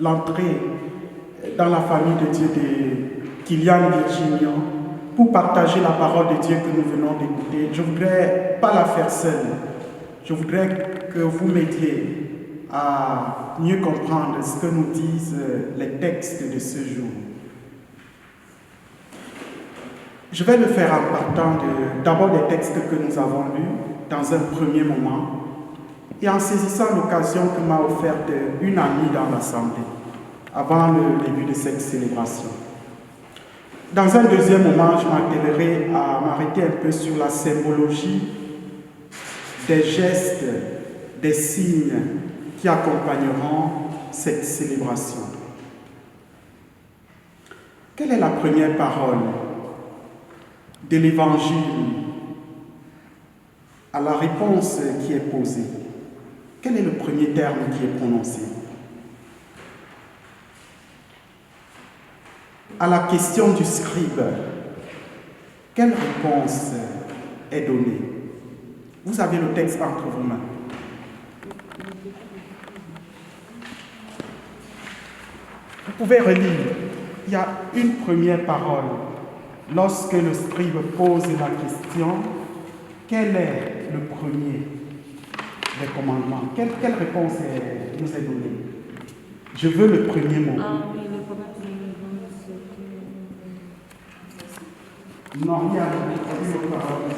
l'entrée dans la famille de Dieu de Kylian Virginio pour partager la parole de Dieu que nous venons d'écouter. Je ne voudrais pas la faire seule. Je voudrais que vous m'aidiez à mieux comprendre ce que nous disent les textes de ce jour. Je vais le faire en partant d'abord des textes que nous avons lus dans un premier moment et en saisissant l'occasion que m'a offerte une amie dans l'Assemblée avant le début de cette célébration. Dans un deuxième moment, je m'attellerai à m'arrêter un peu sur la symbologie des gestes, des signes qui accompagneront cette célébration. Quelle est la première parole de l'Évangile à la réponse qui est posée? Quel est le premier terme qui est prononcé? À la question du scribe, quelle réponse est donnée? Vous avez le texte entre vos mains. Vous pouvez relire. Il y a une première parole. Lorsque le scribe pose la question, quel est le premier des commandements? Quelle réponse nous est donnée? Je veux le premier mot. Non, il y a une parole.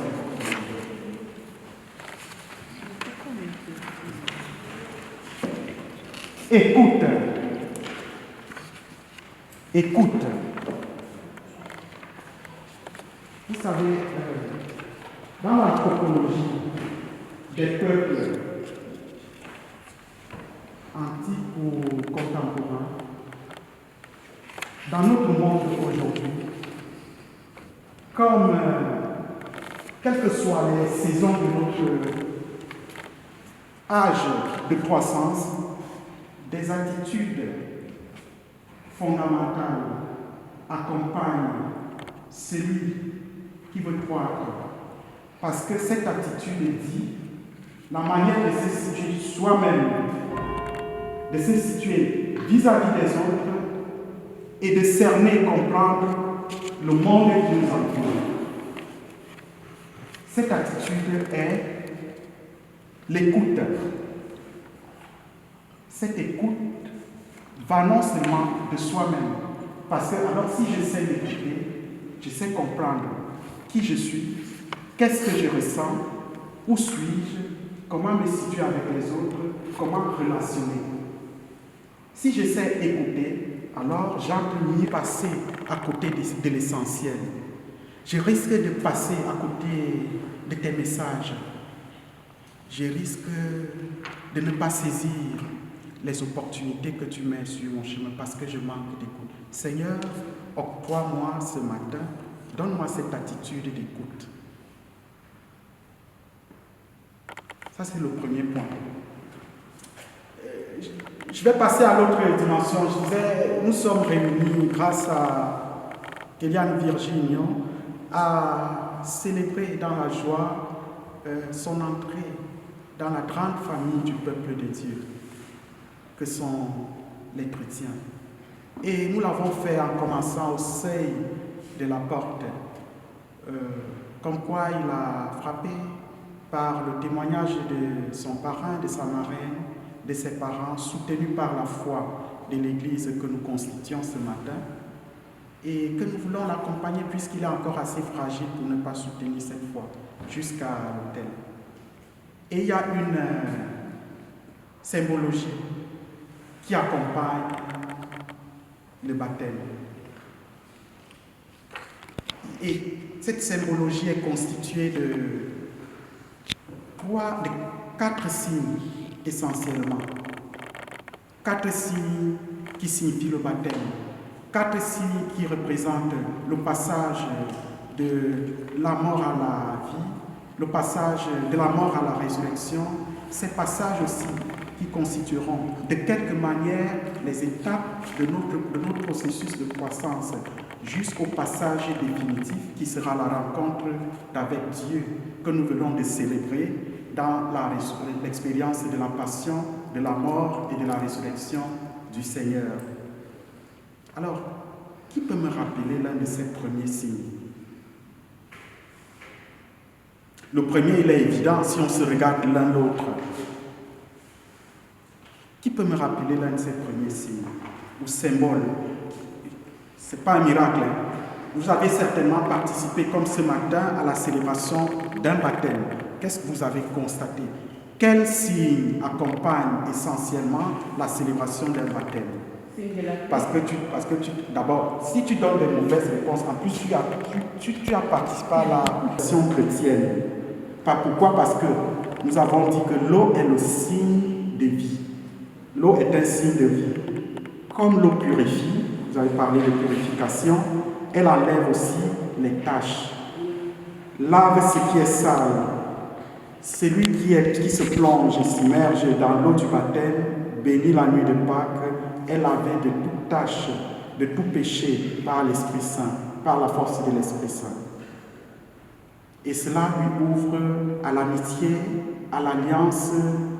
Écoute. Écoute. Vous savez, dans l'anthropologie des peuples antiques ou contemporains, dans notre monde aujourd'hui, comme quelles que soient les saisons de notre âge de croissance, des attitudes fondamentales accompagnent celui qui veut croître. Parce que cette attitude dit la manière de se situer soi-même, de se situer vis-à-vis des autres et de cerner et comprendre le monde qui nous entoure. Cette attitude est l'écoute. Cette écoute va non seulement de soi-même, parce que alors si j'essaie d'écouter, je sais comprendre qui je suis, qu'est-ce que je ressens, où suis-je, comment me situer avec les autres, comment relationner. Si je sais écouter, alors j'entre mieux passer à côté de l'essentiel. Je risque de passer à côté de tes messages. Je risque de ne pas saisir les opportunités que tu mets sur mon chemin parce que je manque d'écoute. Seigneur, octroie-moi ce matin, donne-moi cette attitude d'écoute. Ça, c'est le premier point. Je vais passer à l'autre dimension. Je disais, nous sommes réunis grâce à Kylian Virginio à célébrer dans la joie son entrée dans la grande famille du peuple de Dieu, que sont les chrétiens. Et nous l'avons fait en commençant au seuil de la porte, comme quoi il a frappé par le témoignage de son parrain, de sa marraine, de ses parents, soutenus par la foi de l'Église que nous constituons ce matin, et que nous voulons l'accompagner puisqu'il est encore assez fragile pour ne pas soutenir cette foi jusqu'à l'autel. Et il y a une symbologie qui accompagne le baptême. Et cette symbologie est constituée de 4 signes essentiellement. 4 signes qui signifient le baptême. 4 signes qui représentent le passage de la mort à la vie, le passage de la mort à la résurrection. Ces passages aussi qui constitueront de quelque manière les étapes de notre processus de croissance jusqu'au passage définitif qui sera la rencontre avec Dieu que nous venons de célébrer dans l'expérience de la passion, de la mort et de la résurrection du Seigneur. Alors, qui peut me rappeler l'un de ces premiers signes? Le premier, il est évident si on se regarde l'un l'autre. Qui peut me rappeler l'un de ces premiers signes ou symboles? Ce n'est pas un miracle. Vous avez certainement participé, comme ce matin, à la célébration d'un baptême. Qu'est-ce que vous avez constaté? Quel signe accompagne essentiellement la célébration d'un baptême? Parce que d'abord, si tu donnes des mauvaises réponses, en plus tu as participé à la mission chrétienne. Pourquoi? Parce que nous avons dit que l'eau est le signe de vie. L'eau est un signe de vie. Comme l'eau purifie, vous avez parlé de purification, elle enlève aussi les taches. Lave ce qui est sale. Celui qui se plonge et s'immerge dans l'eau du baptême, béni la nuit de Pâques, est lavé de toute tâche, de tout péché par l'Esprit Saint, par la force de l'Esprit Saint. Et cela lui ouvre à l'amitié, à l'alliance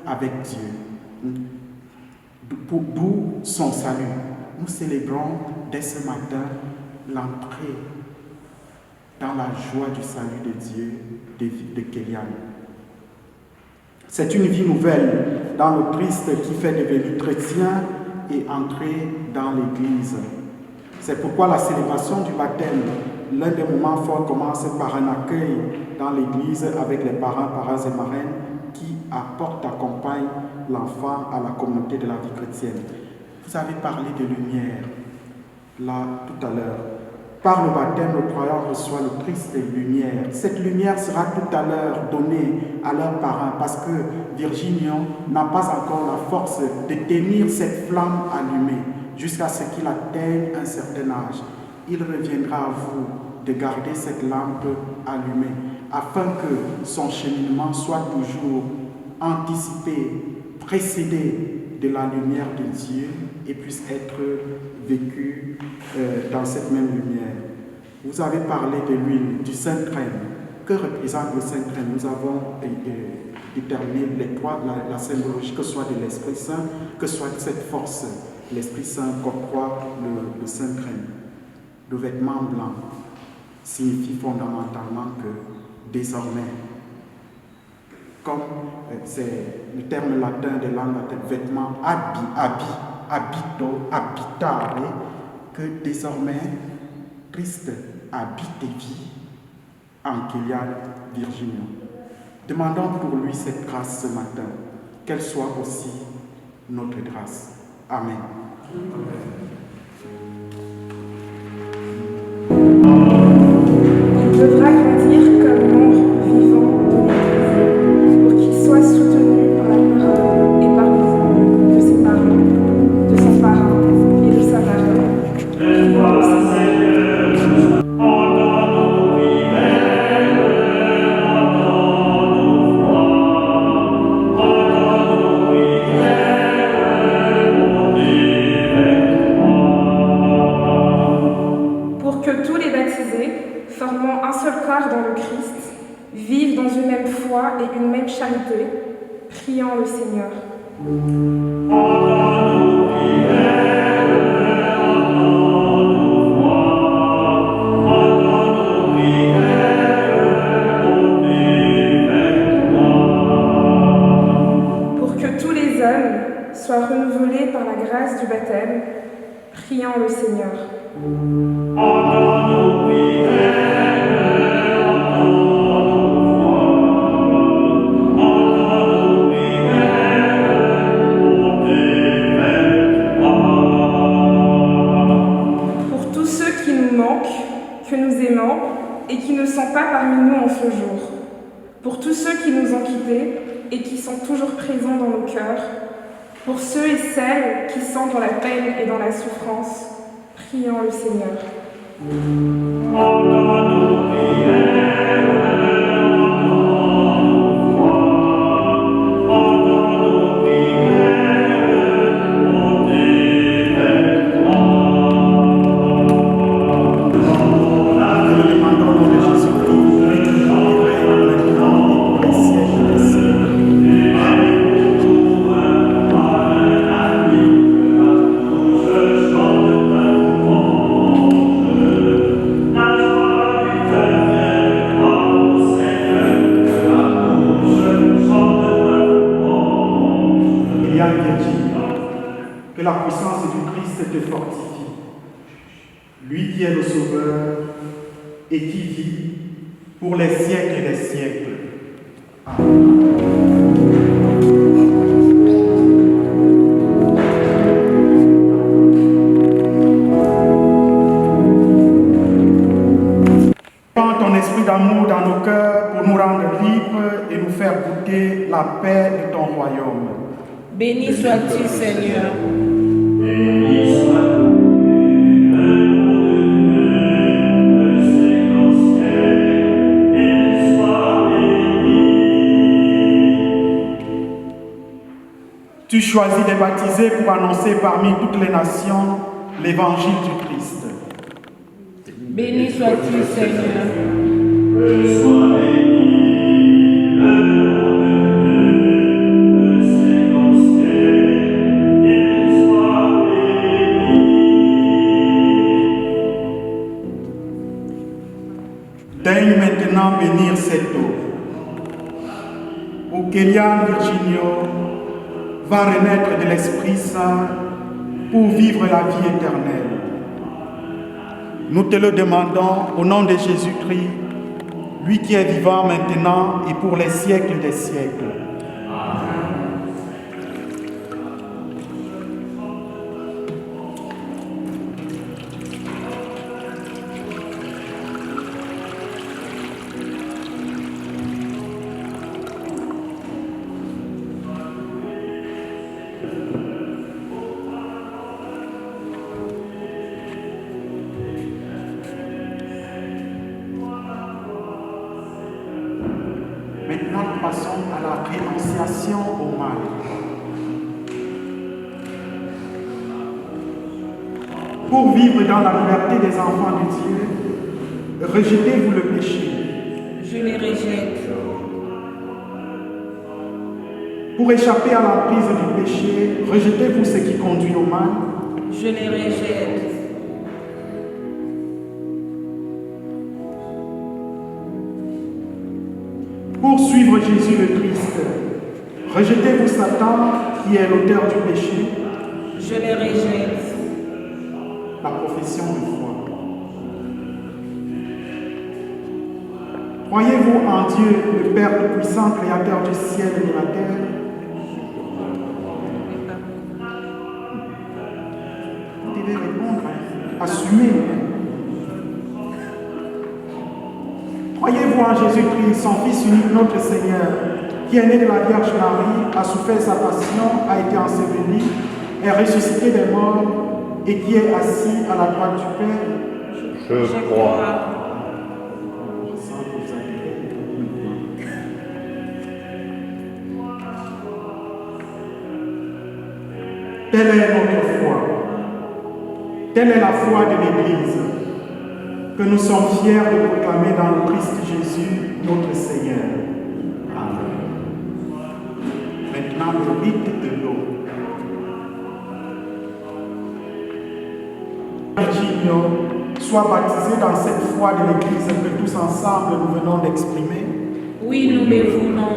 avec Dieu. D'où son salut. Nous célébrons dès ce matin l'entrée dans la joie du salut de Dieu de Kélian. C'est une vie nouvelle dans le Christ qui fait devenir chrétien et entrer dans l'Église. C'est pourquoi la célébration du baptême, l'un des moments forts, commence par un accueil dans l'Église avec les parents et marraines qui accompagnent l'enfant à la communauté de la vie chrétienne. Vous avez parlé de lumière, là, tout à l'heure. Par le baptême, le croyant reçoit le Christ de lumière. Cette lumière sera tout à l'heure donnée à leurs parents parce que Virginien n'a pas encore la force de tenir cette flamme allumée jusqu'à ce qu'il atteigne un certain âge. Il reviendra à vous de garder cette lampe allumée afin que son cheminement soit toujours anticipé, précédé de la lumière de Dieu et puisse être vécu dans cette même lumière. Vous avez parlé de l'huile, du Saint-Crème. Que représente le Saint-Crème? Nous avons déterminé les trois, la symbologie, que ce soit de l'Esprit Saint, que ce soit de cette force, l'Esprit Saint, comme quoi le Saint-Crème. Le vêtement blanc signifie fondamentalement que désormais, comme c'est le terme latin de langue latine, vêtement, habitare, que désormais Christ habite et vit en Kélian Virginien. Demandons pour lui cette grâce ce matin, qu'elle soit aussi notre grâce. Amen. Il devra grandir comme membre vivant de l'Église pour qu'il soit soutenu par la parole et par l'exemple de ses parents, de son parrain et de sa marraine. Formant un seul corps dans le Christ, vivent dans une même foi et une même charité, priant le Seigneur. du baptême, priant le Seigneur. Pour tous ceux qui nous manquent, que nous aimons et qui ne sont pas parmi nous en ce jour. Pour tous ceux qui nous ont quittés et qui sont toujours présents dans nos cœurs. Pour ceux et celles qui sont dans la peine et dans la souffrance, prions le Seigneur. Que la puissance du Christ te fortifie, lui qui est le Sauveur et qui vit pour les siècles des siècles. Amen. Prends ton esprit d'amour dans nos cœurs pour nous rendre libres et nous faire goûter la paix de ton royaume. Béni sois-tu, Seigneur. Béni sois-tu, le nom de Dieu, le Seigneur, il soit béni. Tu choisis de baptiser pour annoncer parmi toutes les nations l'évangile du Christ. Béni sois-tu, Seigneur. Que soit béni le nom de Dieu, le Seigneur, il soit béni. Daigne maintenant bénir cette eau, où Kélian Virginio va renaître de l'Esprit Saint pour vivre la vie éternelle. Nous te le demandons au nom de Jésus-Christ, lui qui est vivant maintenant et pour les siècles des siècles. Maintenant, nous passons à la rénonciation au mal. Pour vivre dans la liberté des enfants de Dieu, rejetez-vous le péché. Je les rejette. Pour échapper à l'emprise du péché, rejetez-vous ce qui conduit au mal. Je les rejette. Pour suivre Jésus le Christ, rejetez-vous Satan qui est l'auteur du péché. Je les rejette. La profession de foi. Croyez-vous en Dieu, le Père Tout-Puissant, Créateur du ciel et de la terre? Vous devez répondre, assumez. Croyez-vous en Jésus-Christ, son Fils unique, notre Seigneur, qui est né de la Vierge Marie, a souffert sa passion, a été enseveli, est ressuscité des morts et qui est assis à la droite du Père? Je crois. Telle est notre foi. Telle est la foi de l'Église que nous sommes fiers de proclamer dans le Christ Jésus, notre Seigneur. Amen. Maintenant, le rite de l'eau. Virginio, sois baptisé dans cette foi de l'Église que tous ensemble nous venons d'exprimer. Oui, nous les voulons.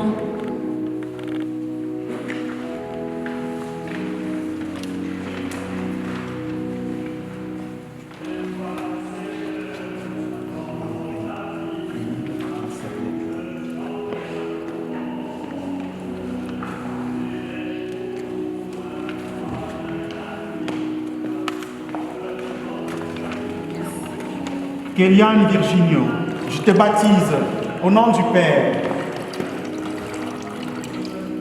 Kéliane Virginio, je te baptise au nom du Père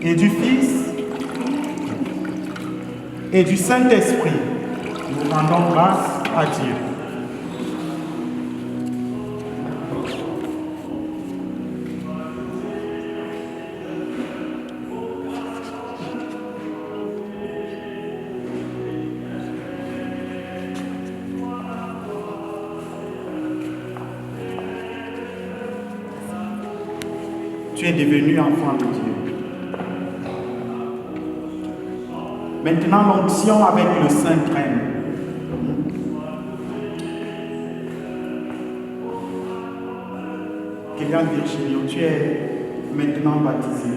et du Fils et du Saint-Esprit. Nous rendons grâce à Dieu. Tu es devenu enfant de Dieu. Maintenant, l'onction avec le Saint prenne. Kéliane Virginio, tu es maintenant baptisé.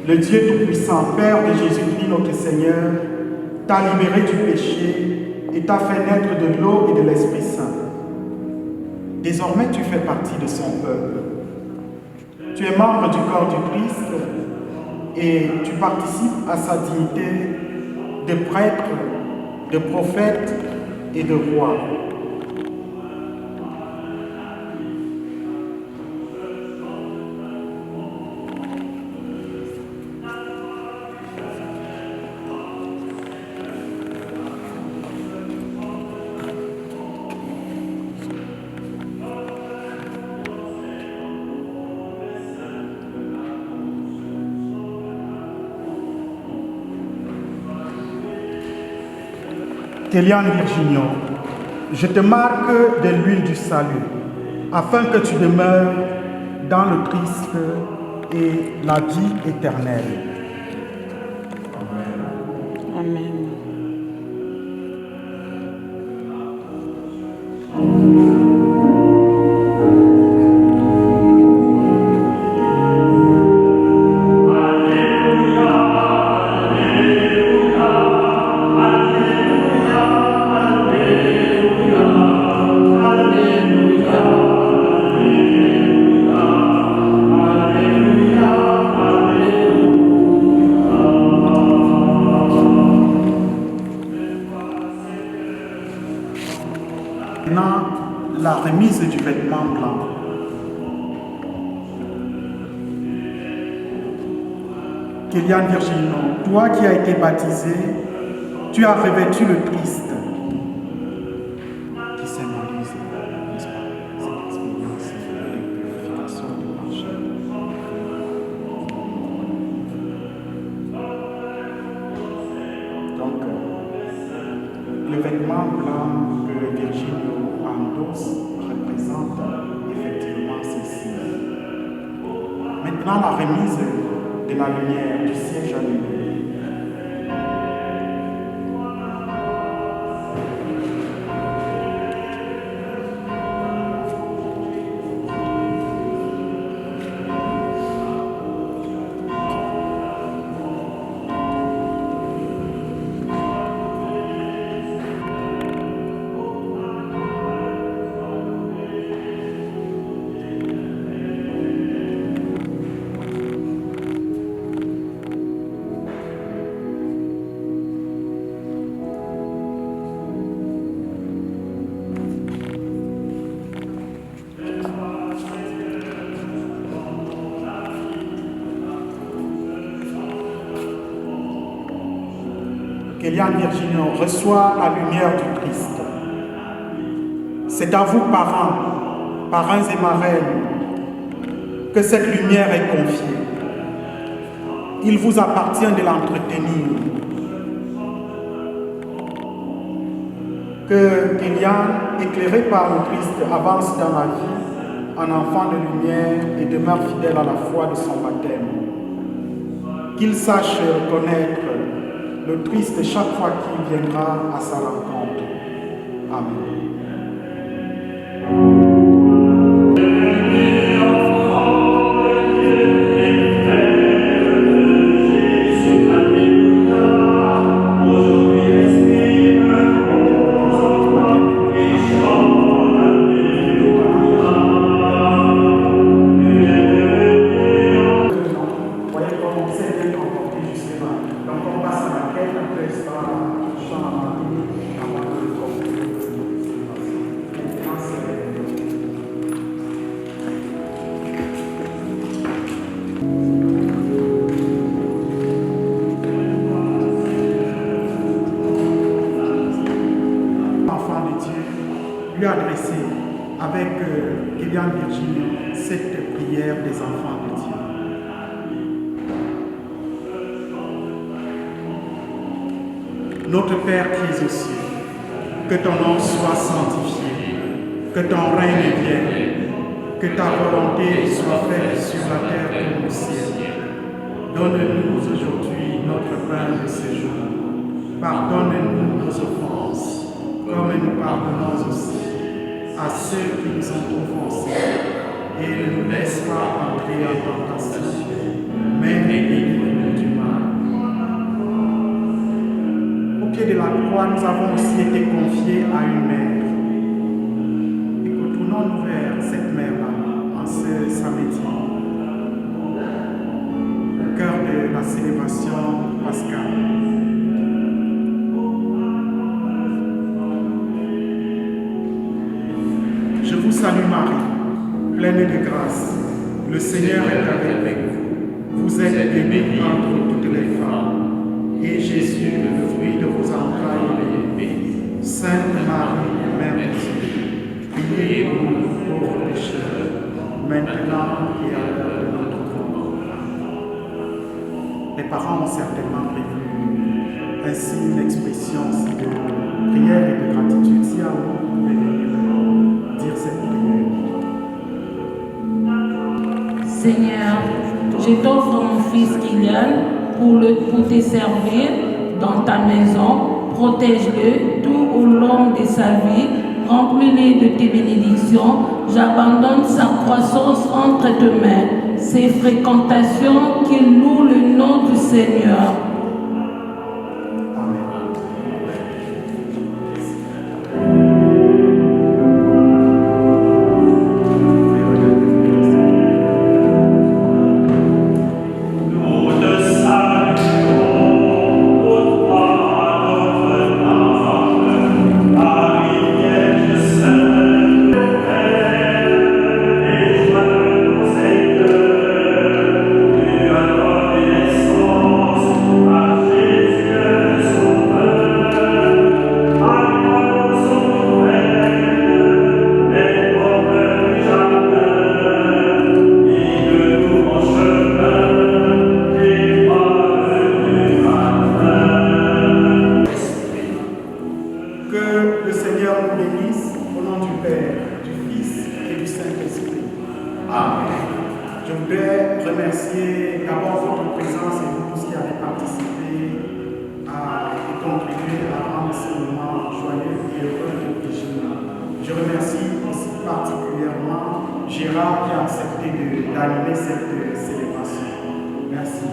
Le Dieu Tout-Puissant, Père de Jésus-Christ, notre Seigneur, t'a libéré du péché et t'a fait naître de l'eau et de l'Esprit Saint. Désormais, tu fais partie de son peuple. Tu es membre du corps du Christ et tu participes à sa dignité de prêtre, de prophète et de roi. Kéliane Virginio, je te marque de l'huile du salut, afin que tu demeures dans le Christ et la vie éternelle. Amen. Maintenant, la remise du vêtement blanc. Kéliane Virginio, toi qui as été baptisé, tu as revêtu le Christ. Qui symbolise, n'est-ce pas, cette expérience de purification du péché. Donc, le vêtement blanc que Virginio endosse représente effectivement ceci. Maintenant, la remise de la lumière du siège allumé. Kéliane Virginio reçoit la lumière du Christ. C'est à vous, parrains et marraines, que cette lumière est confiée. Il vous appartient de l'entretenir. Que Kéliane, éclairée par le Christ, avance dans la vie en enfant de lumière et demeure fidèle à la foi de son baptême. Qu'il sache reconnaître le Christ chaque fois qu'il viendra à sa rencontre. Amen. prières des enfants de Dieu. Notre Père qui es aux cieux, que ton nom soit sanctifié, que ton règne vienne, que ta volonté soit faite sur la terre comme au ciel. Donne-nous aujourd'hui notre pain de ce jour. Pardonne-nous nos offenses, comme nous pardonnons aussi à ceux qui nous ont offensés. Et ne nous laisse pas entrer en tentation, mais délivre-nous du mal. Au pied de la croix, nous avons aussi été confiés à une mère. Et tournons-nous vers cette mère-là en ce samedi, au cœur de la célébration pascale. Je vous salue Marie, pleine de grâce. Le Seigneur est avec vous. Vous êtes bénie entre toutes les femmes. Et Jésus, le fruit de vos entrailles, est béni. Sainte Marie, Mère de Dieu, priez pour nous pauvres pécheurs, maintenant et à l'heure de notre mort. Les parents ont certainement prévu ainsi une expression de prière et de gratitude. Si à vous, vous pouvez dire cette prière. Seigneur, je t'offre mon fils Kylian pour te servir dans ta maison. Protège-le tout au long de sa vie. Remplis-le de tes bénédictions. J'abandonne sa croissance entre tes mains. Ses fréquentations qu'il loue le nom du Seigneur. Je remercie aussi particulièrement Gérard qui a accepté d'animer cette célébration. Merci.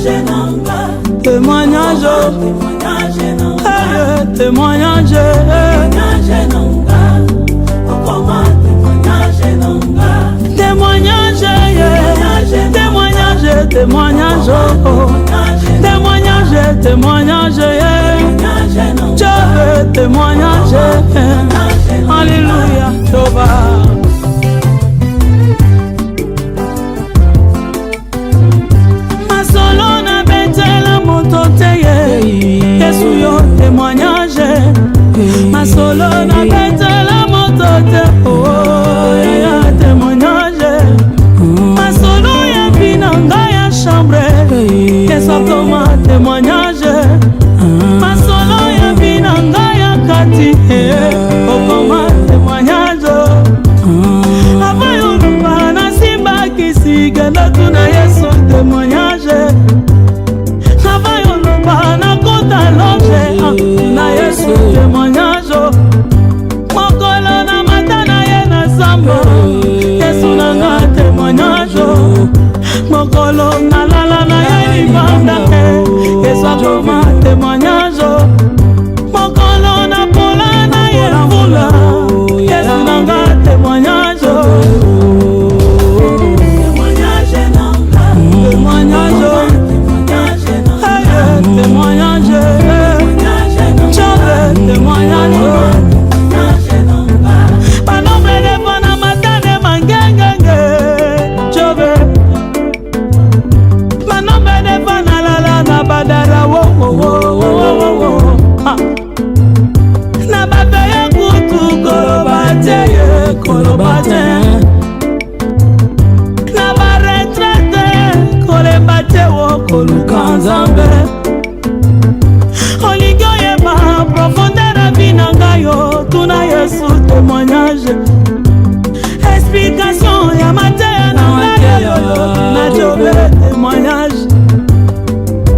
témoignage, témoignage, témoignage, témoignage, témoignage, témoignage, je veux témoignage, alléluia, Toba. Masolo na betela moto teye, Yesu yo témoignage, masolo na betela moto te, oh ya témoignage, masolo ya binanga ya chambre, Yesu koma témoignage, masolo ya binanga ya kati, okoma témoignage, abayo na simba kisiga na tuna Yesu témoignage, abayo na kota loge na Yesu témoignage, mokolo na matana ye na samba, Yesu nanga témoignage, mokolo na lala na ye libanda, Yesu akoma témoignage, mokolo na pola na ye fula, Yesu nanga témoignage, témoignage, témoignage, témoignage. Panombre de bona matane mangengenge, chove. Panombre de bona lala na badara wo wo wo wo wo wo. Na babaya kutu kolobate ye kolobate. Na baretrete kolebate wo kolukanzambe. Oligyo yeba profondeur binangayo tuna Yesu témoignage, explication ya mateya na ngayo na jobe témoignage,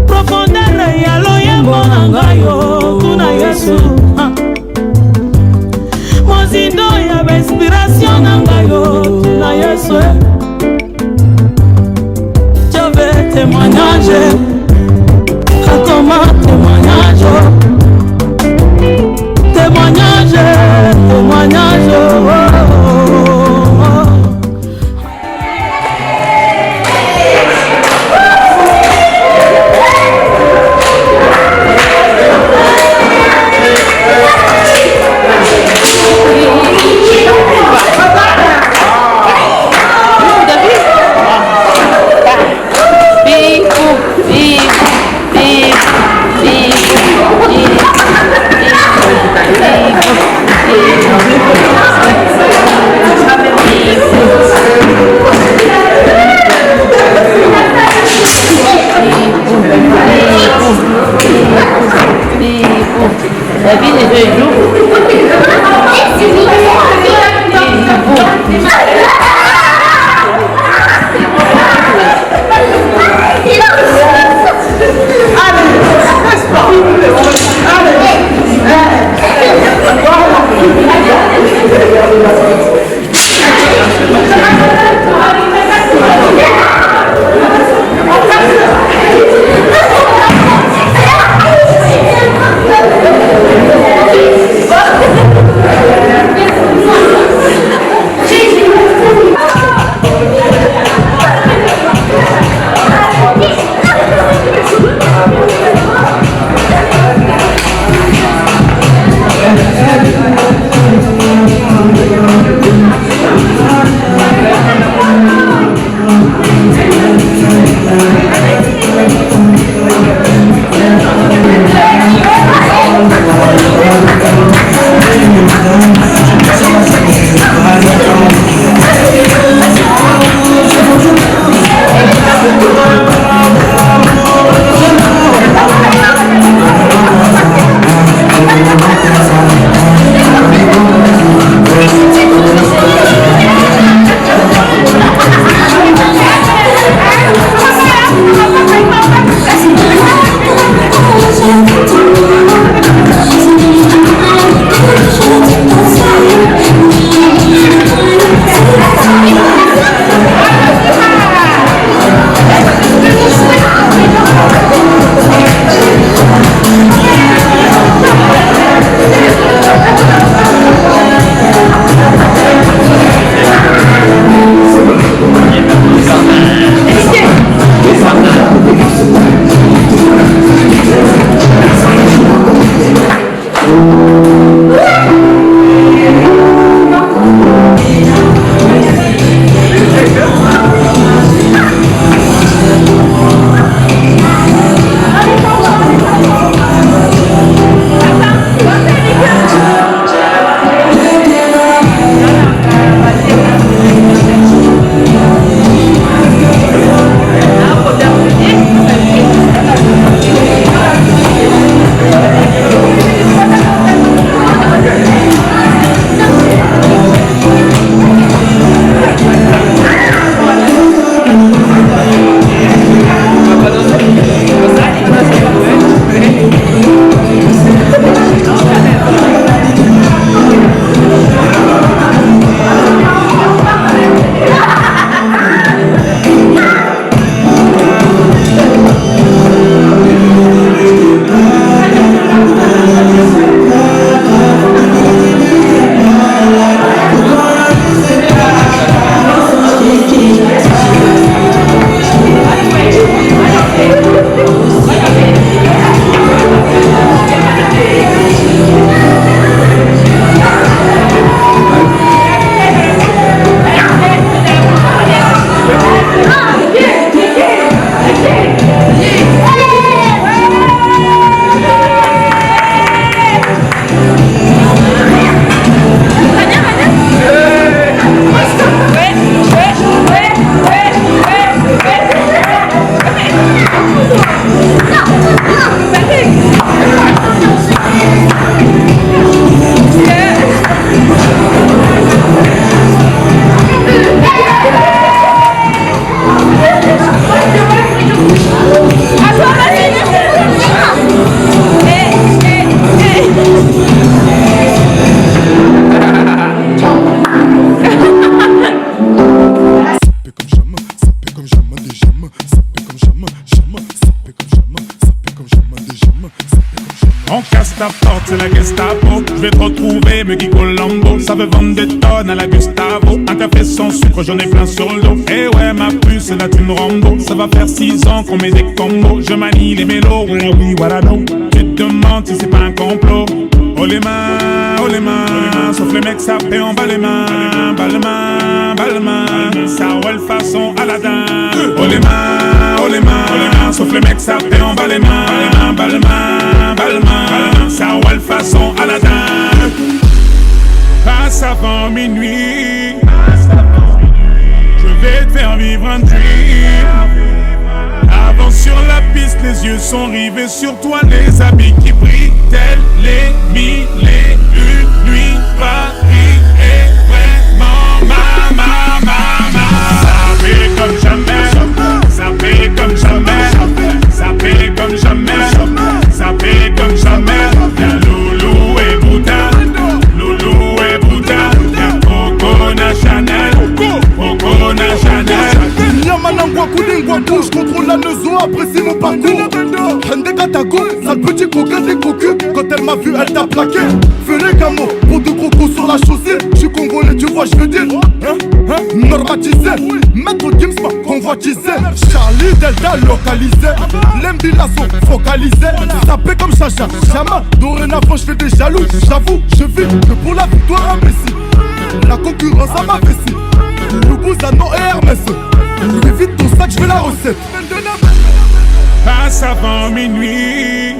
profondeur ya loyembo na ngayo tuna Yesu, mozindo ya inspiration na ngayo tuna Yesu, jobe témoignage, comment témoignage, témoignage, témoignage, oh, oh, oh. Bi On casse ta porte, c'est la Gestapo. Je vais te retrouver, me Guy Colombo. Ça veut vendre des tonnes à la Gustavo. Un café sans sucre, j'en ai plein sur le dos. Eh ouais, ma puce, c'est la thune Rambo. Ça va faire 6 ans qu'on met des combos. Je manie les mélos, oui, voilà, non. Tu te demandes si c'est pas un complot. Oh les mains, sauf les mecs, ça paie en bas les mains. Balmain, ça roule façon Aladdin. Oh les mains, sauf les mecs, ça paie en bas les mains. Balmain, ça roule façon Aladdin. Passe avant minuit, je vais te faire vivre un dream. Avance sur la piste, les yeux sont rivés sur toi, les habits qui brillent tels les 1001 nuits. Paris est vraiment ça paie comme jamais, ça paie comme jamais, ça paie comme jamais, ça paie comme jamais. Y'a Loulou et Bouddha, y'a Coco Chanel, Yamanangwa Koulingwa bouge, contrôle la neuzo, apprécie mon parcours. Hende Katago, sale petit coquin des cocus. Quand elle m'a vu, elle t'a plaqué. Fais les camos, pour de gros coups sur la chaussée. J'suis congolais, tu vois, j'veux dire normatisé, maître Gims m'a convoitisé. Charlie Delta localisé, l'embilasso focalisé. Sapé comme Chacha, Chama, dorénavant j'fais des jaloux. J'avoue, je vis que pour la victoire imbécile. La concurrence à ma vessie, Loubouzanon et Hermès. Lui vite ton sac, j'veux la recette. Passe avant minuit,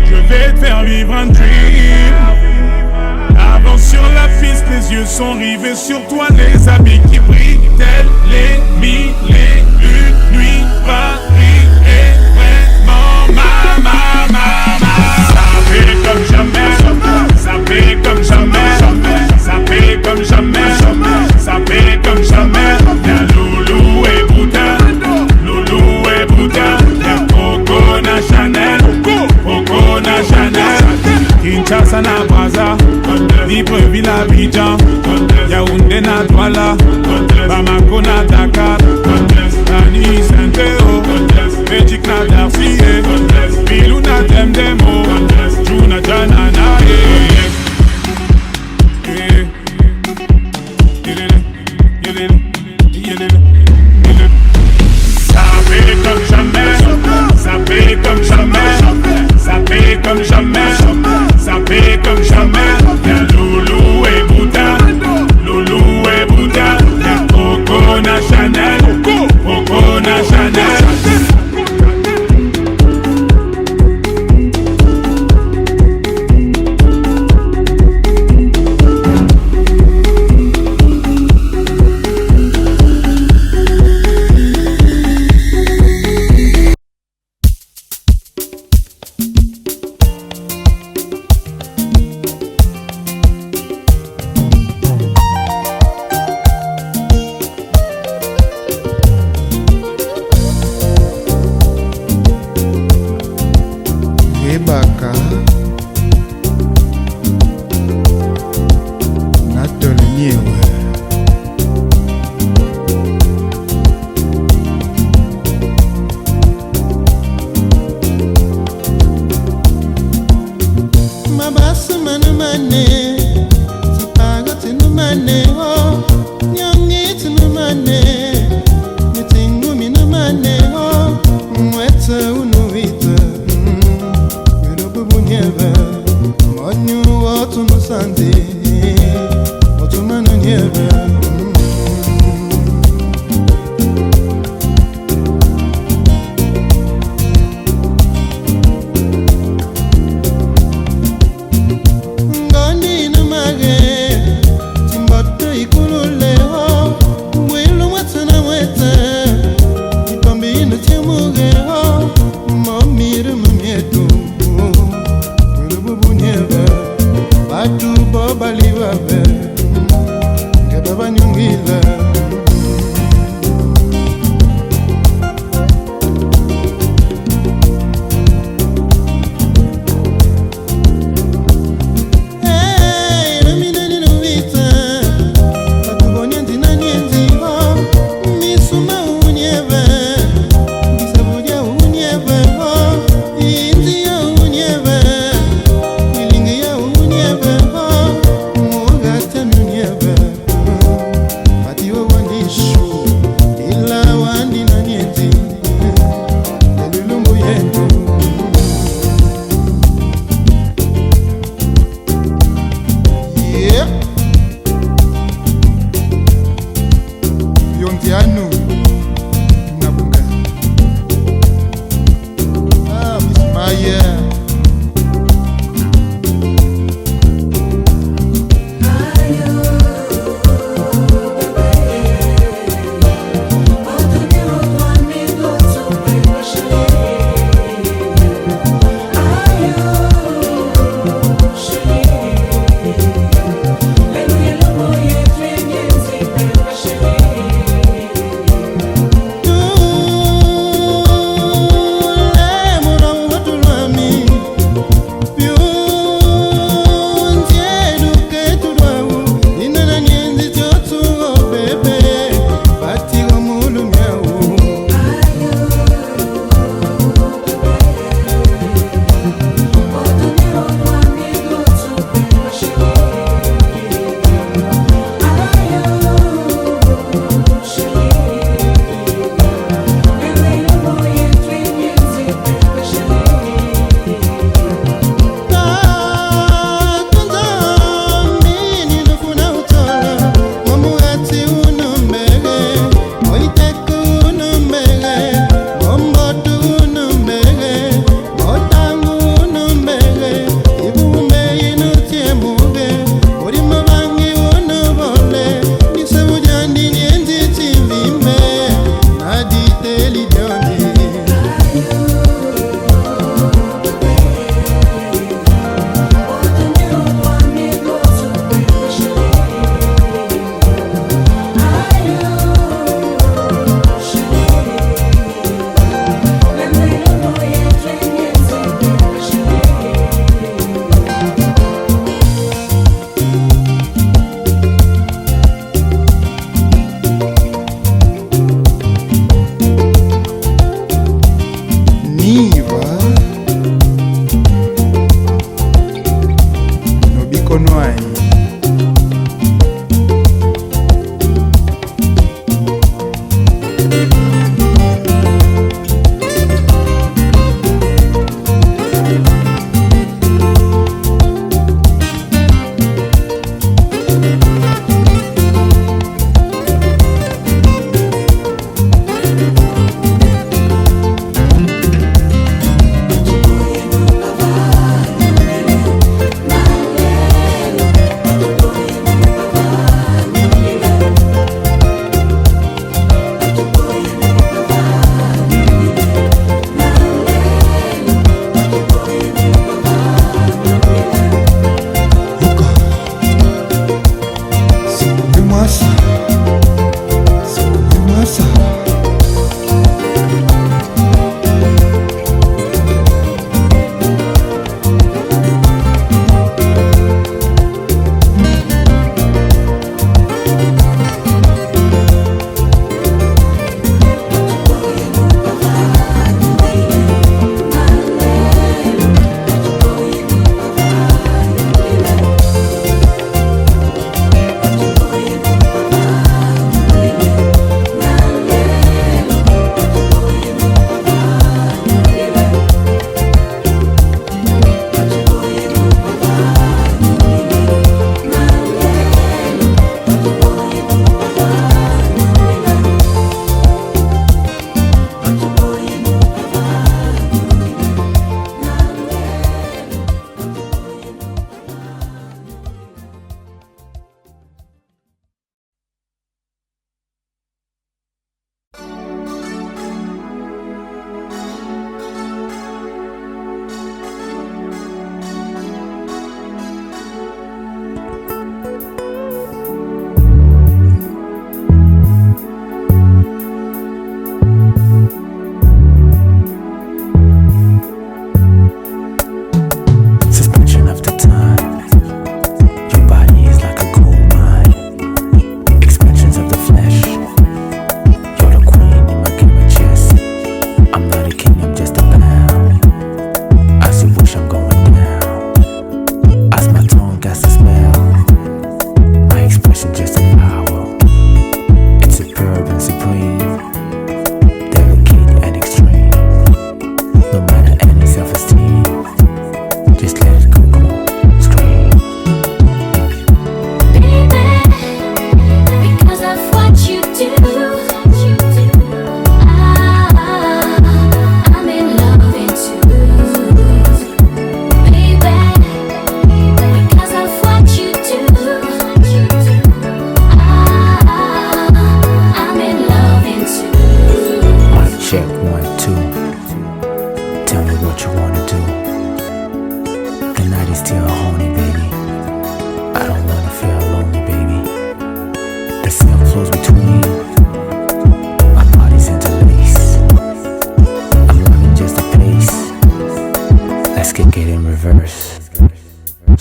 je vais te faire vivre un dream. Avance sur la piste, les yeux sont rivés sur toi, les habits qui brillent tels les 1001 nuits. Paris est vraiment ça paie comme jamais, ça paie comme jamais, ça paie comme jamais, ça paie comme jamais. Y'a Loulou et Bouddha, y'a Coco Chanel, Kinshasa na Braza, Libreville à Abidjan, Yaoundé na Douala, Bamako na Dakar, Nani Saint-Théo, Belgique na Darcy, Bilou na Demdemo, Juna Janana. Ça paie comme jamais, ça paie comme jamais, ça paie comme jamais. Y'a Loulou et Bouddha, y'a Coco Chanel, Ebaka Natolniewe Mabasu manumane, Sipago tinumane, oh, Nyongi tinumane, Mitingu minumane, oh, Mwete unuita, Wilobu nyeva, Monyu watu nusande, Watu manu nyeva. Goni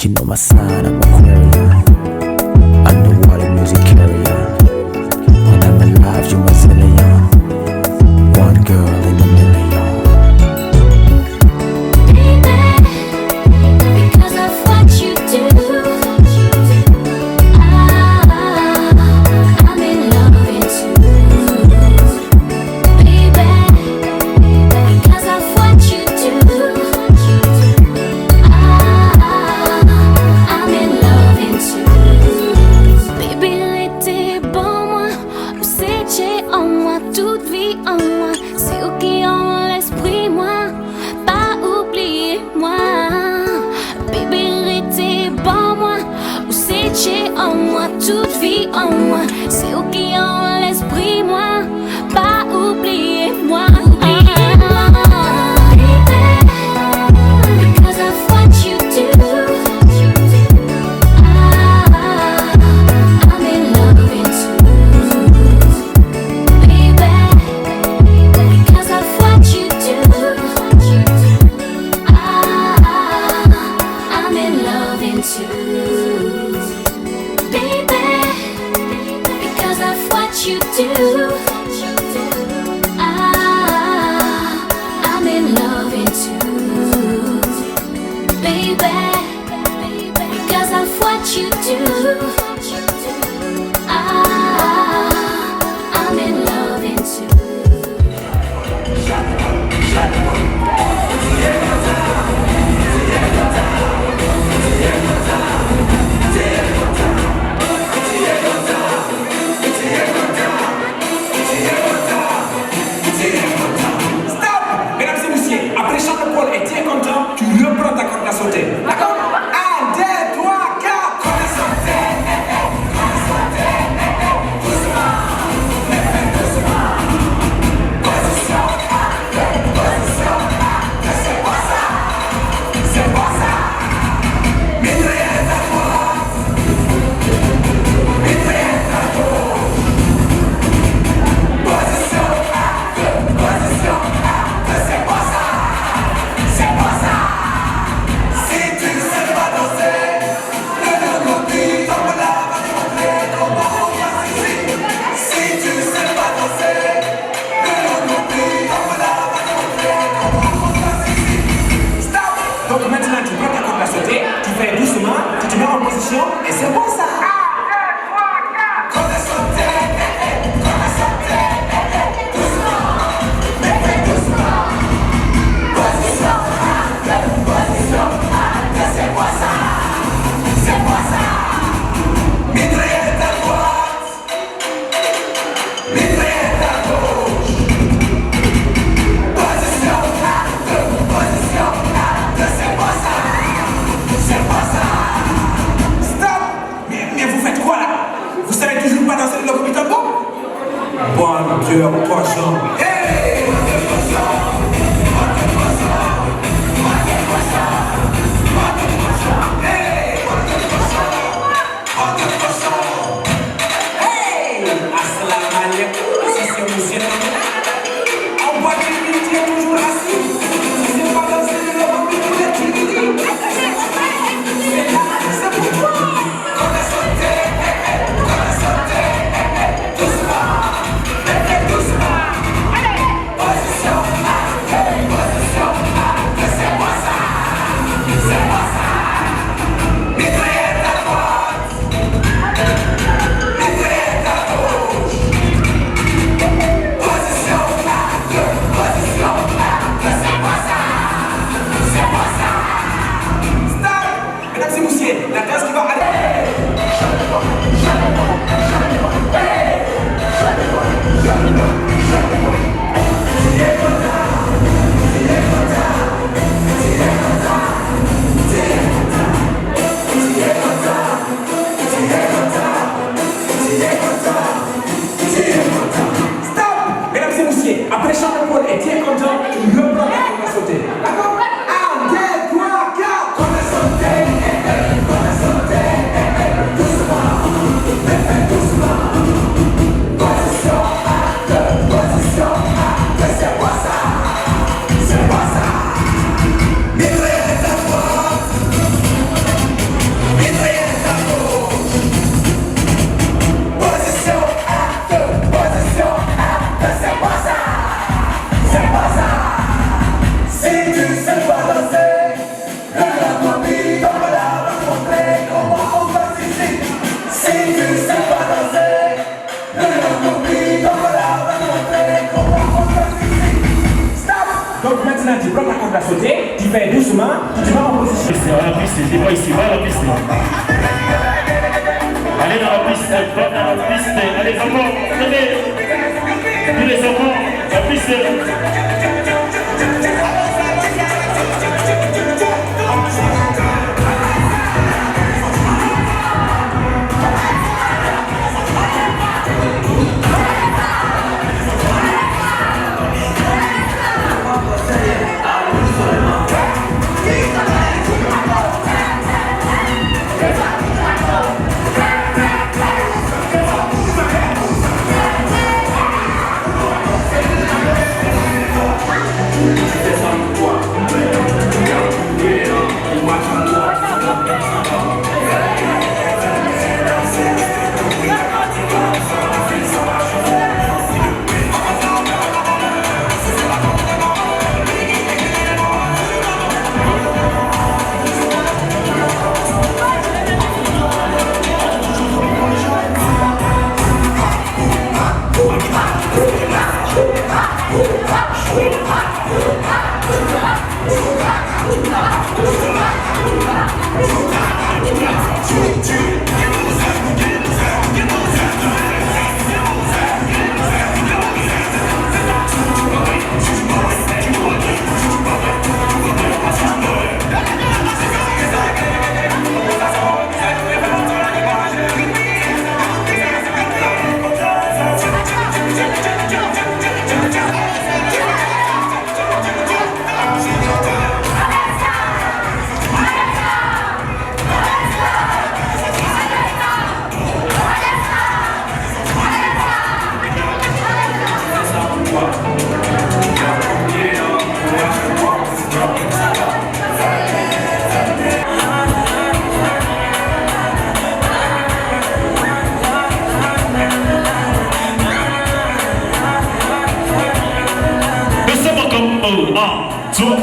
You know my sign, I'm Aquarian. Underwater music carrier. When I'm alive, you my zillion. One girl in a million. Baby, because of what you do, I'm in love with you. Baby, because of what you do, I'm in love with you. Baby, arrêtez bon moi, ou c'est j'ai en moi, toute vie en moi. C'est où qui en l'esprit moi, pas oublier moi. Baby, arrêtez bon moi, ou c'est j'ai en moi, toute vie en moi. C'est où qui en l'esprit moi, pas oublier moi. attention, et c'est bon ça. Bon Dieu, poisson. Hey! Assalamu alaikum, si c'est monsieur. On voit que l'unité est toujours assis. Si c'est pas danser le logo, mais vous êtes timide. C'est là, c'est pourquoi. On a sauté, doucement. La classe qui va aller. Stop! Mesdames et messieurs, après chaque Paul et tu es content, tu reprends la qu'on a sauté. D'accord? 1, 2, 3, 4, on a sauté. Donc maintenant tu prends la corde à sauter, tu fais doucement, tu vas en position. C'est la piste, dis-moi ici, va la piste. Allez dans la piste, va dans la piste. Allez enfants, venez. Tous les enfants, la piste. Toi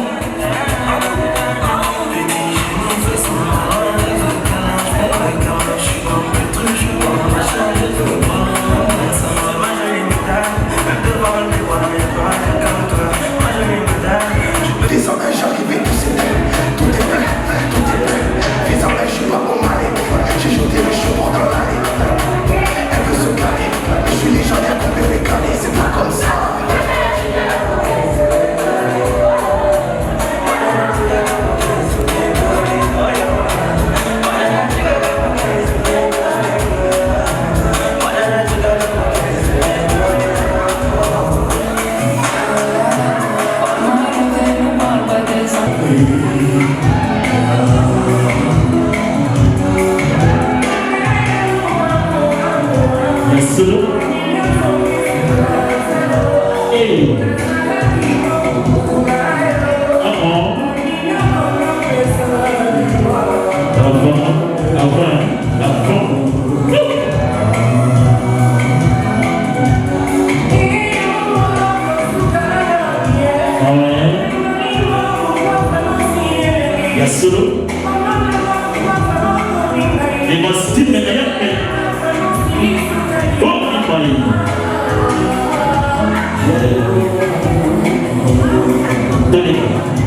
solo. Et moi, style, mais rien, mais. Oh, il fallait.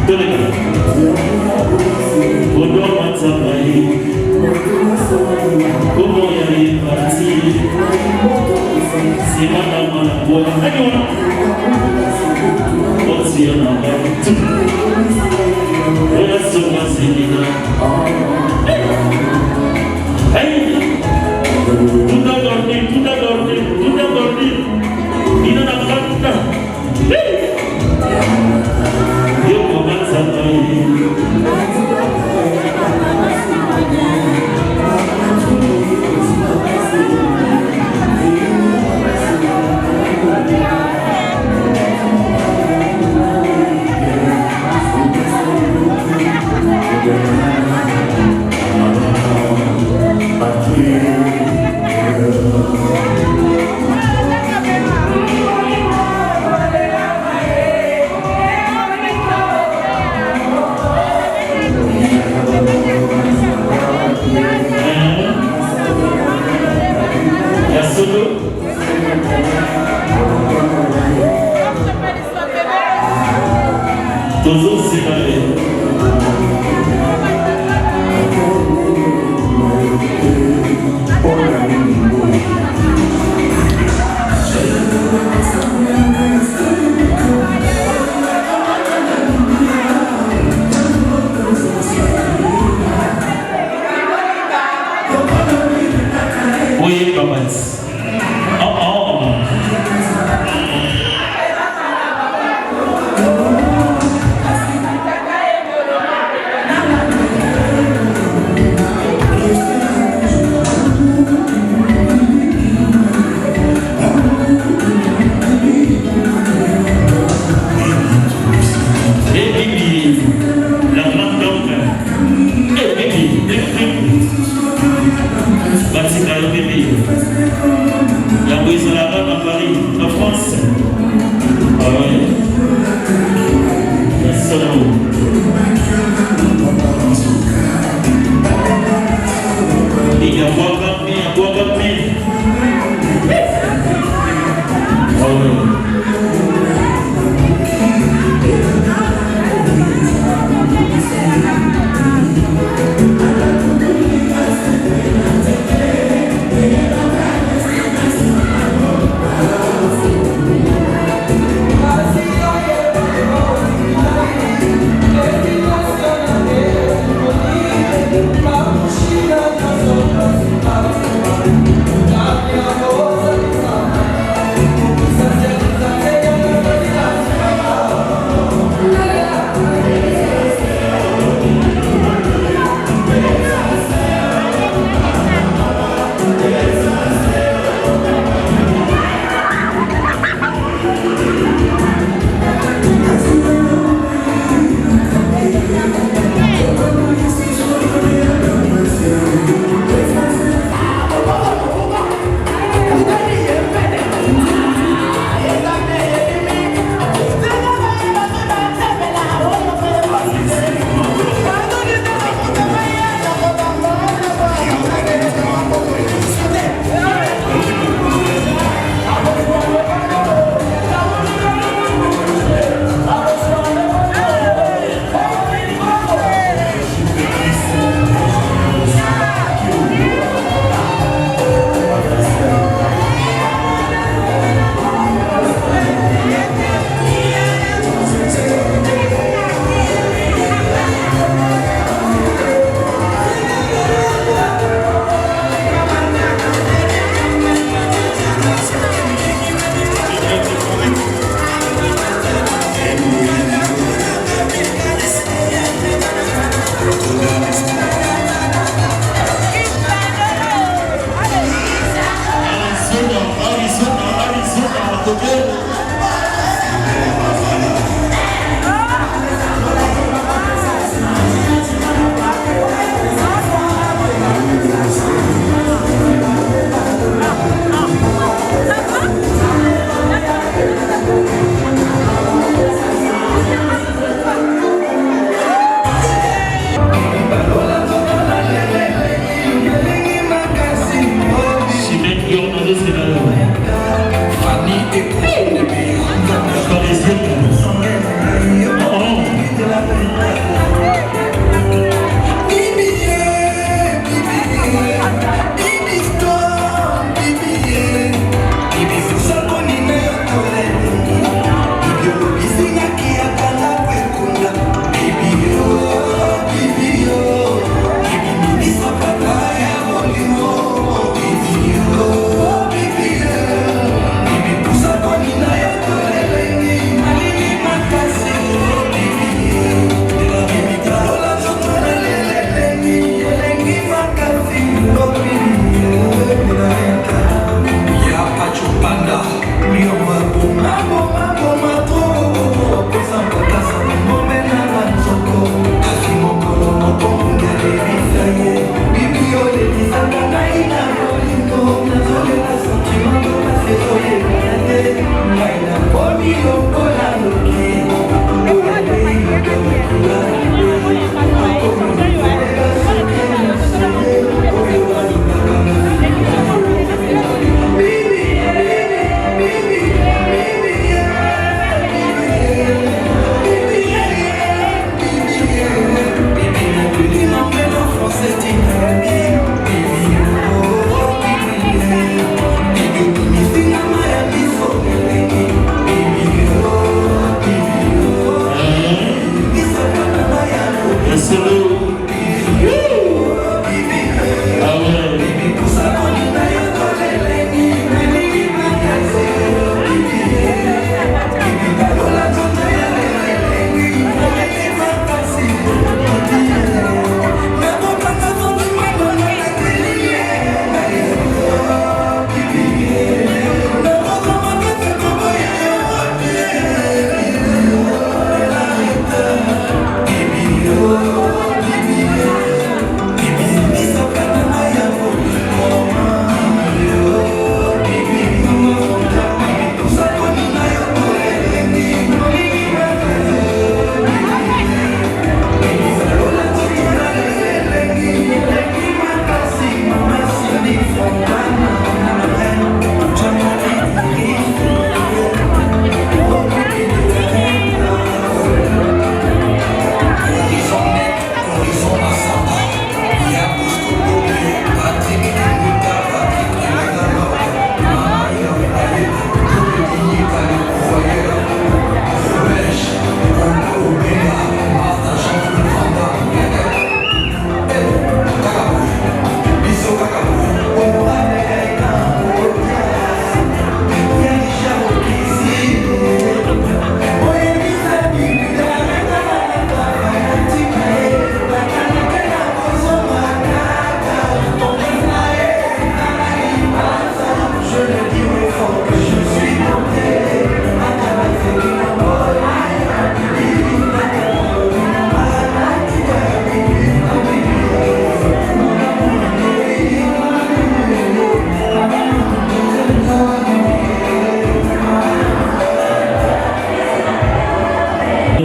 Donnez-moi. Bonjour, Matsabaye. Comment y est parti? C'est madame la boîte. On s'y en a pas tout. Relation à Sénégal. Hey! Tout a dormi. Il n'en a pas tout ça. Yo commence à parler. Toujours séparés. Oui, papa. La brise à la rame à Paris, en France. Ah ouais. La solo. Il y a quoi comme ah ouais.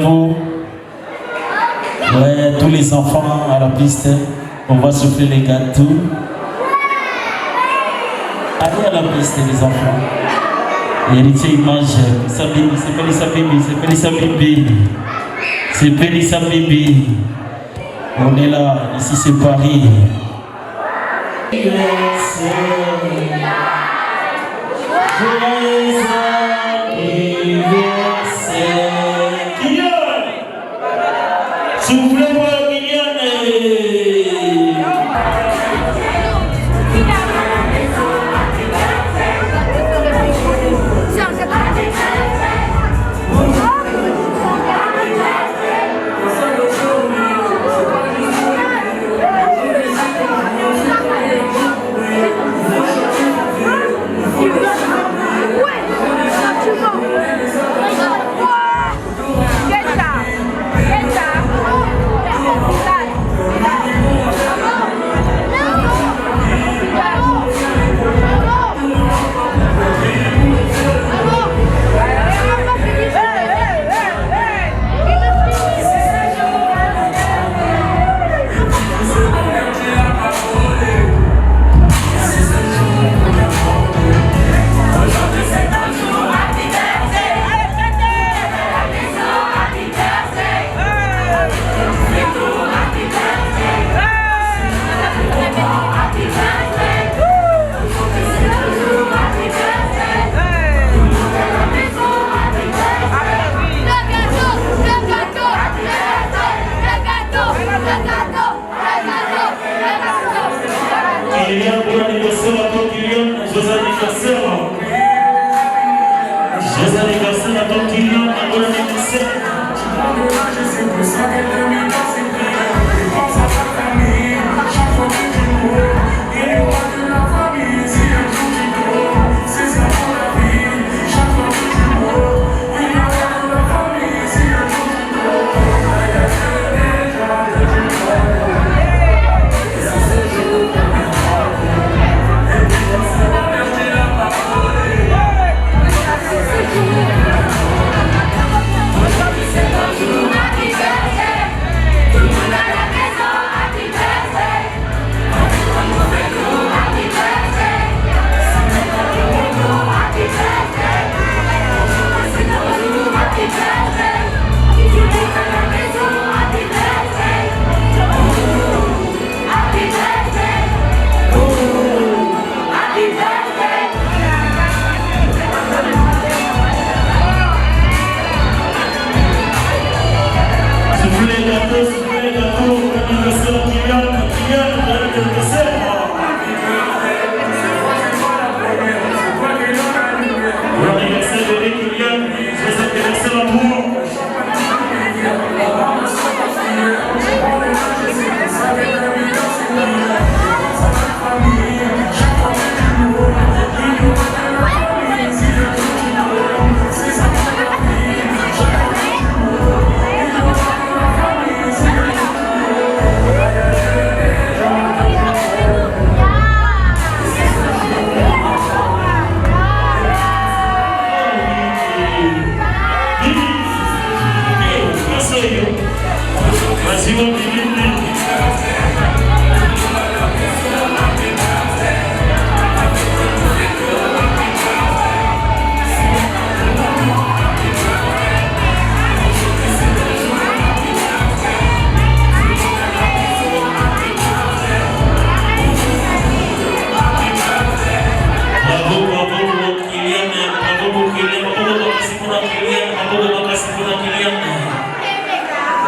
vous. Ouais, tous les enfants à la piste, on va souffler les gâteaux. Allez à la piste les enfants. L'héritier il mange, c'est Félissa Bibi. C'est Félissa Bibi. On est là, ici c'est Paris. Soufflez-moi,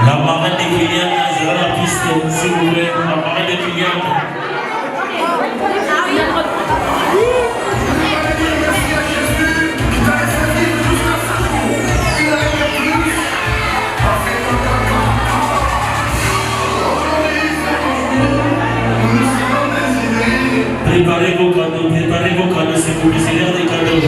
la marraine de Kylian, c'est la piste, s'il vous plaît, la marraine de Kylian. Préparez vos cadeaux, c'est pour c'est l'heure des cadeaux.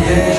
Yeah.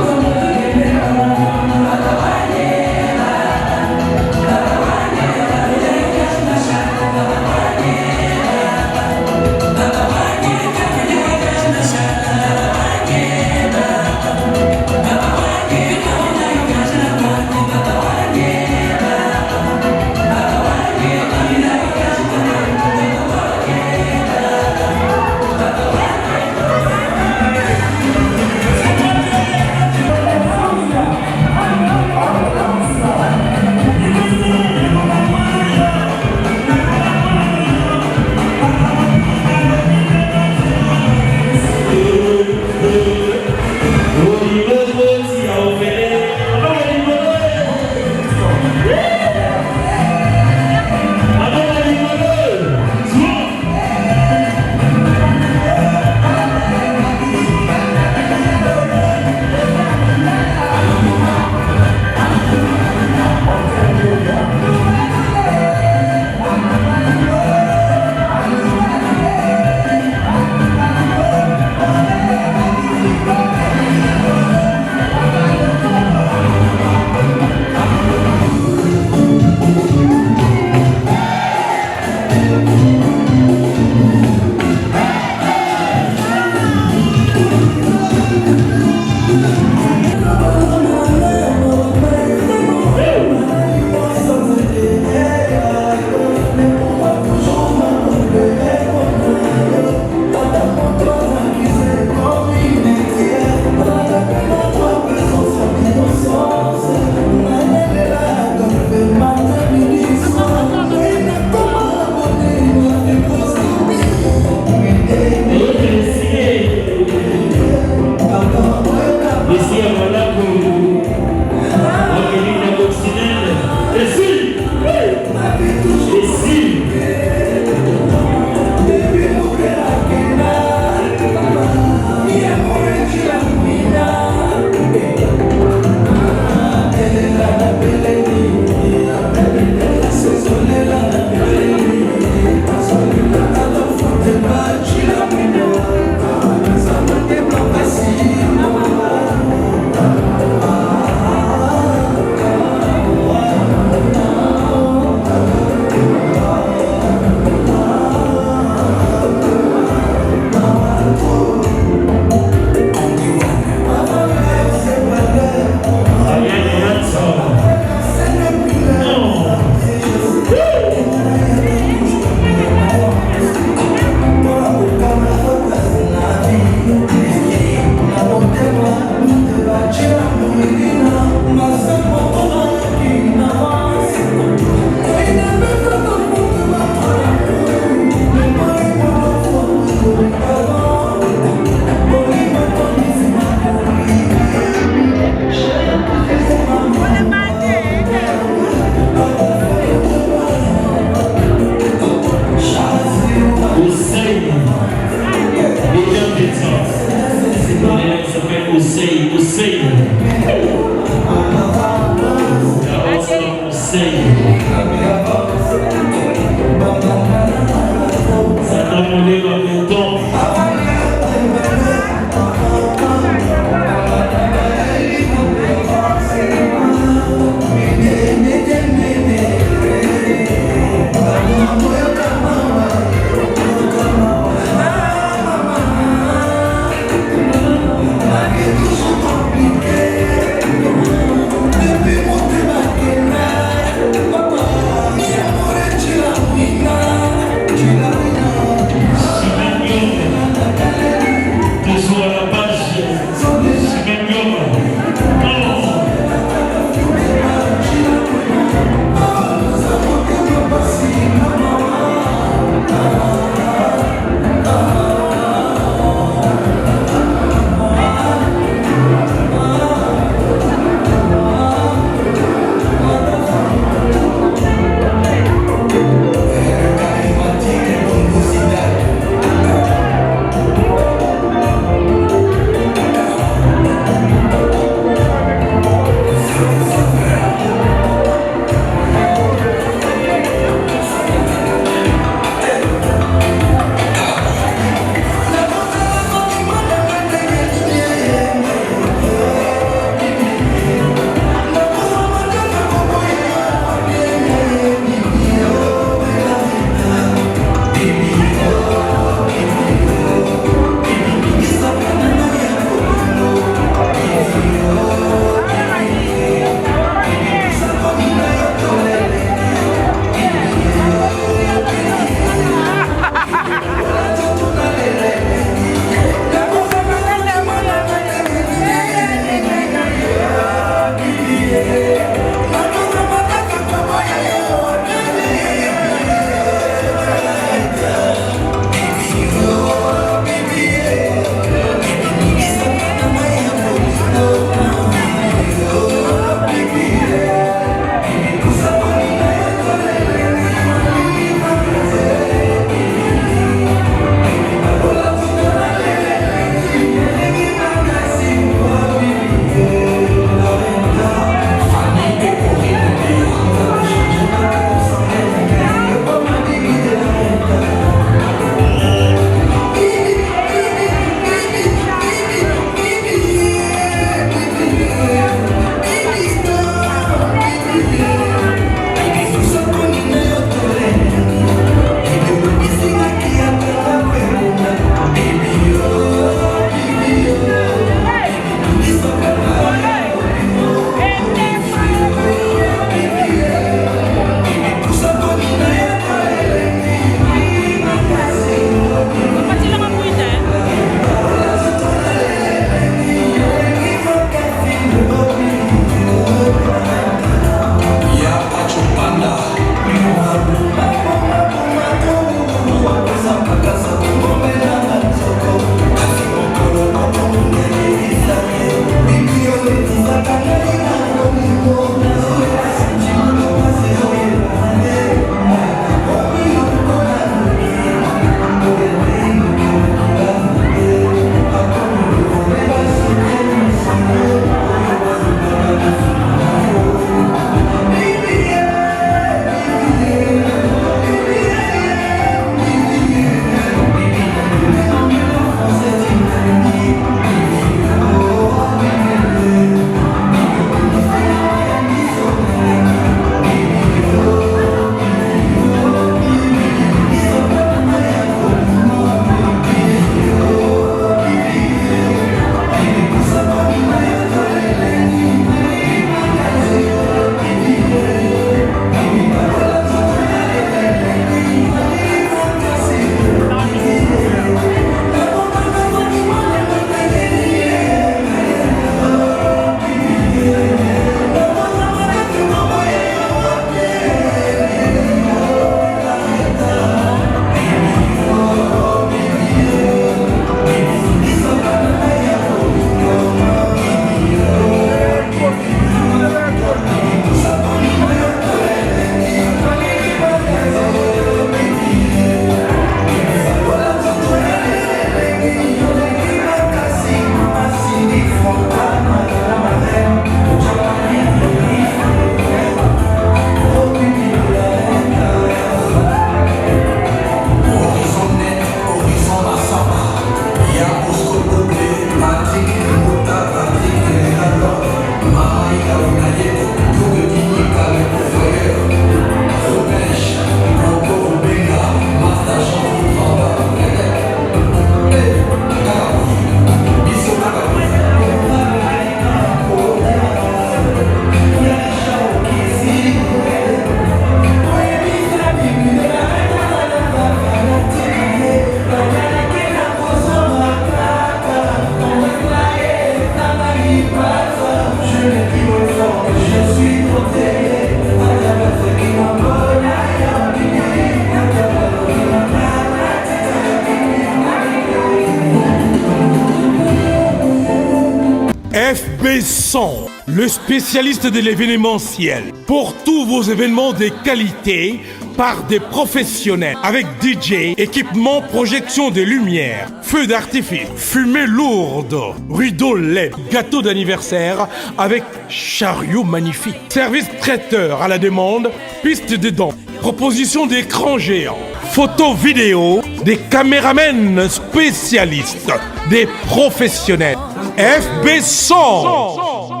FB100, le spécialiste de l'événementiel. Pour tous vos événements de qualité, par des professionnels, avec DJ, équipement, projection de lumière, feux d'artifice, fumée lourde, rideaux LED, gâteau d'anniversaire avec chariot magnifique, service traiteur à la demande, piste de danse, proposition d'écran géant, photo vidéo, des caméramens spécialistes, des professionnels. FB100